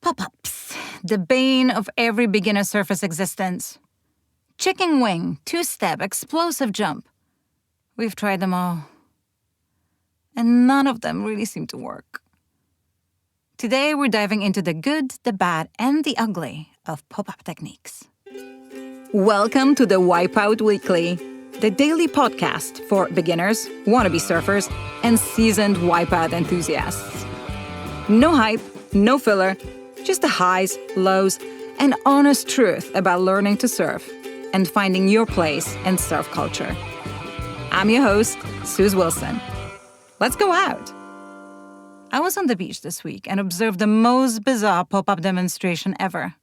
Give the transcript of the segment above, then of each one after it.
Pop-ups, the bane of every beginner surfer's existence. Chicken wing, two-step, explosive jump. We've tried them all. And none of them really seem to work. Today we're diving into the good, the bad, and the ugly of pop-up techniques. Welcome to the Wipeout Weekly, the daily podcast for beginners, wannabe surfers, and seasoned wipeout enthusiasts. No hype, no filler, just the highs, lows, and honest truth about learning to surf and finding your place in surf culture. I'm your host, Suze Wilson. Let's go out. I was on the beach this week and observed the most bizarre pop-up demonstration ever.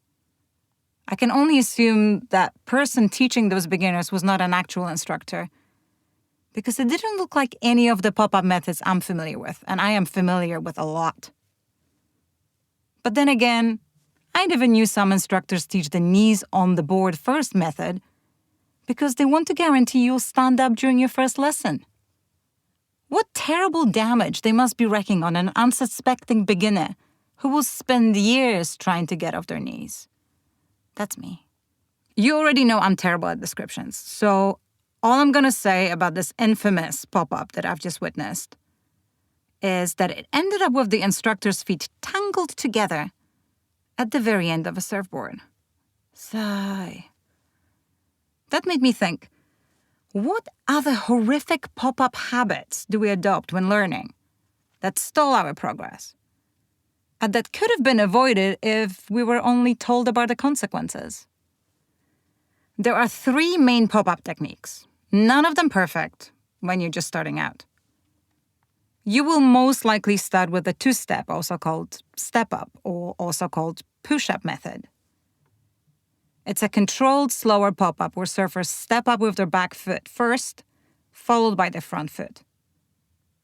I can only assume that person teaching those beginners was not an actual instructor, because it didn't look like any of the pop-up methods I'm familiar with, and I am familiar with a lot. But then again, I never knew some instructors teach the knees on the board first method because they want to guarantee you'll stand up during your first lesson. What terrible damage they must be wreaking on an unsuspecting beginner who will spend years trying to get off their knees. That's me. You already know I'm terrible at descriptions, so all I'm going to say about this infamous pop-up that I've just witnessed is that it ended up with the instructor's feet tangled together at the very end of a surfboard. Sigh. That made me think, what other horrific pop-up habits do we adopt when learning that stall our progress? And that could have been avoided if we were only told about the consequences. There are 3 main pop-up techniques, none of them perfect when you're just starting out. You will most likely start with the two-step, also called step-up, or also called push-up method. It's a controlled, slower pop-up where surfers step up with their back foot first, followed by their front foot.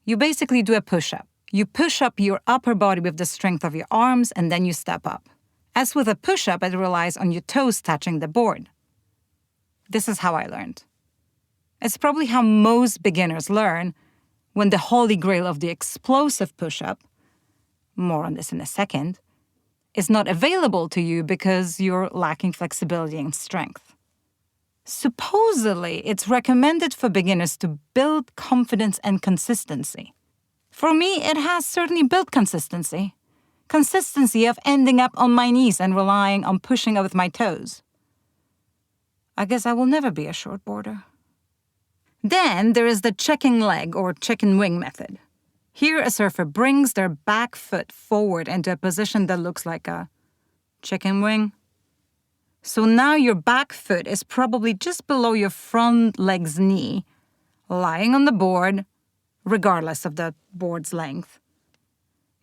You basically do a push-up. You push up your upper body with the strength of your arms, and then you step up. As with a push-up, it relies on your toes touching the board. This is how I learned. It's probably how most beginners learn when the holy grail of the explosive push-up, more on this in a second, is not available to you because you're lacking flexibility and strength. Supposedly, it's recommended for beginners to build confidence and consistency. For me, it has certainly built consistency. Consistency of ending up on my knees and relying on pushing up with my toes. I guess I will never be a shortboarder. Then there is the chicken leg or chicken wing method. Here, a surfer brings their back foot forward into a position that looks like a chicken wing. So now your back foot is probably just below your front leg's knee, lying on the board, regardless of the board's length.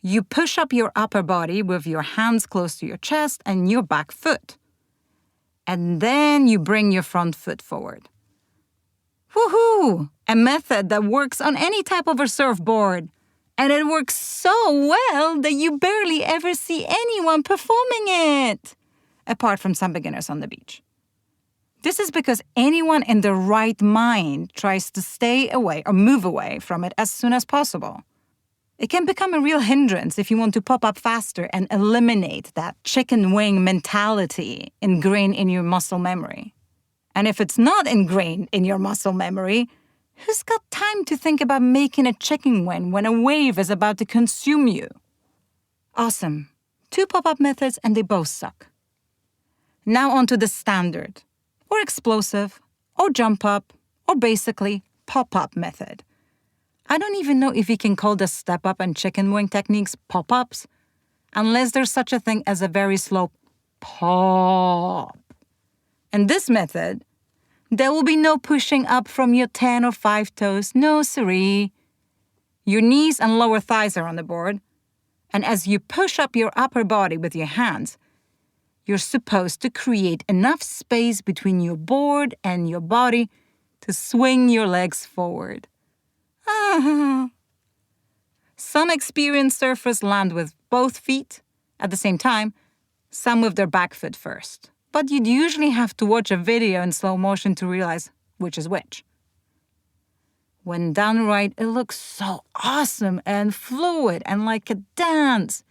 You push up your upper body with your hands close to your chest and your back foot. And then you bring your front foot forward. Woohoo! A method that works on any type of a surfboard. And it works so well that you barely ever see anyone performing it, apart from some beginners on the beach. This is because anyone in their right mind tries to stay away or move away from it as soon as possible. It can become a real hindrance if you want to pop up faster and eliminate that chicken wing mentality ingrained in your muscle memory. And if it's not ingrained in your muscle memory, who's got time to think about making a chicken wing when a wave is about to consume you? Awesome. 2 pop-up methods and they both suck. Now on to the standard, or explosive, or jump up, or basically pop-up method. I don't even know if you can call the step-up and chicken wing techniques pop-ups, unless there's such a thing as a very slow pop. In this method, there will be no pushing up from your 10 or 5 toes, no siree. Your knees and lower thighs are on the board, and as you push up your upper body with your hands, you're supposed to create enough space between your board and your body to swing your legs forward. Some experienced surfers land with both feet at the same time, some with their back foot first. But you'd usually have to watch a video in slow motion to realize which is which. When done right, it looks so awesome and fluid and like a dance.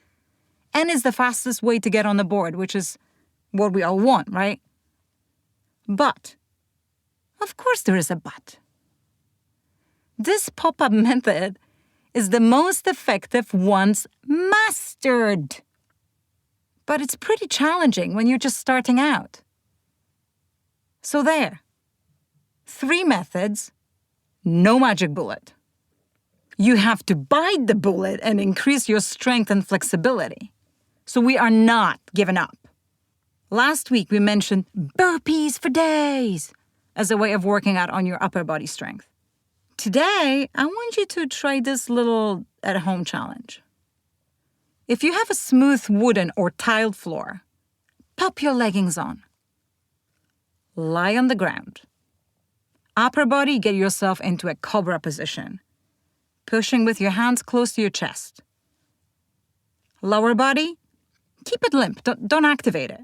and is the fastest way to get on the board, which is what we all want, right? But, of course there is a but. This pop-up method is the most effective once mastered. But it's pretty challenging when you're just starting out. So there. 3 methods, no magic bullet. You have to bite the bullet and increase your strength and flexibility. So we are not giving up. Last week we mentioned burpees for days as a way of working out on your upper body strength. Today, I want you to try this little at-home challenge. If you have a smooth wooden or tiled floor, pop your leggings on. Lie on the ground. Upper body, get yourself into a cobra position, pushing with your hands close to your chest. Lower body, keep it limp, don't activate it.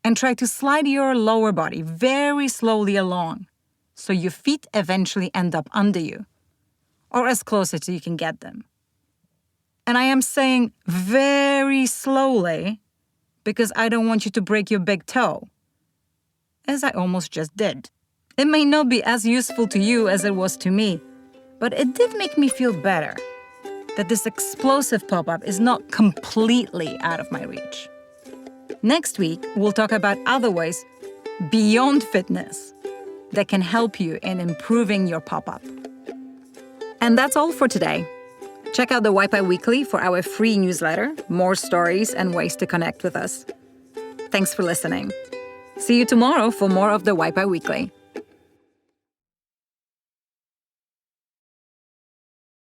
And try to slide your lower body very slowly along so your feet eventually end up under you, or as close as you can get them. And I am saying very slowly because I don't want you to break your big toe, as I almost just did. It may not be as useful to you as it was to me, but it did make me feel better that this explosive pop-up is not completely out of my reach. Next week, we'll talk about other ways beyond fitness that can help you in improving your pop-up. And that's all for today. Check out the Wi-Fi Weekly for our free newsletter, more stories and ways to connect with us. Thanks for listening. See you tomorrow for more of the Wi-Fi Weekly.